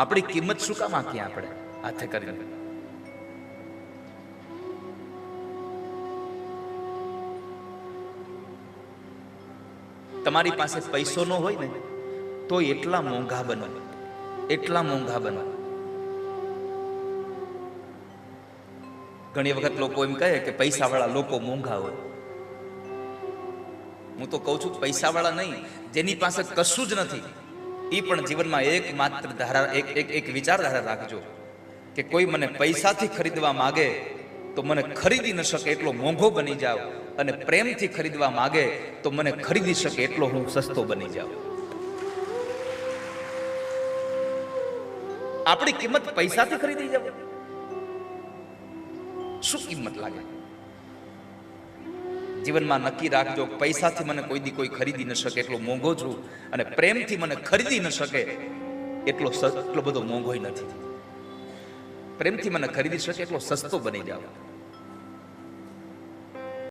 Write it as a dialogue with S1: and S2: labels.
S1: આપણી કિંમત શું કામ આંકીએ આપણે હાથે કરીને? તમારી પાસે પૈસો ન હોય ને તો એટલા મોંઘા બનો, એટલા મોંઘા બનો. ઘણી વખત લોકો એમ કહે કે પૈસાવાળા લોકો મોંઘા હોય. હું તો કહું છું પૈસાવાળા નહીં, જેની પાસે કશું જ નથી એ પણ જીવનમાં એક માત્ર ધારા એક વિચારધારા રાખજો કે કોઈ મને પૈસાથી ખરીદવા માગે તો મને ખરીદી ન શકે એટલો મોંઘો બની જાવ, અને પ્રેમથી ખરીદવા માગે તો મને ખરીદી શકે એટલો હું સસ્તો બની જાઉં. આપણી કિંમત પૈસાથી ખરીદી જાવ, શું કિંમત લાગે? જીવનમાં નક્કી રાખજો, પૈસાથી મને કોઈ દી કોઈ ખરીદી ન શકે એટલો મોંઘો છું, અને પ્રેમથી મને ખરીદી ન શકે એટલો બધો મોંઘો નથી. પ્રેમથી મને ખરીદી શકે એટલો સસ્તો બની જાવ.